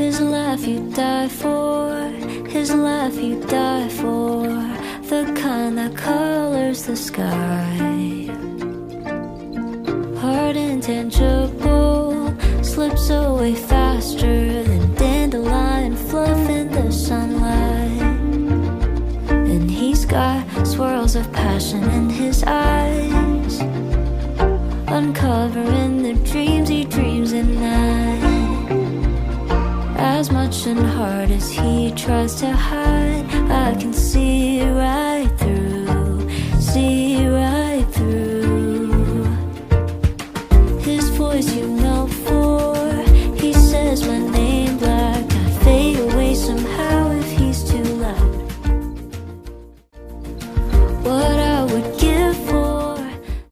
His laugh you die for, his laugh you die for, the kind that colors the sky. Hard intangible, slips away faster than dandelion fluff in the sunlight. And he's got swirls of passion in his eyes, uncovering the dreams he dreams at night. As much and hard as he tries to hide, I can see right through, see right through. His voice you melt for, he says my name black. I fade away somehow if he's too loud. What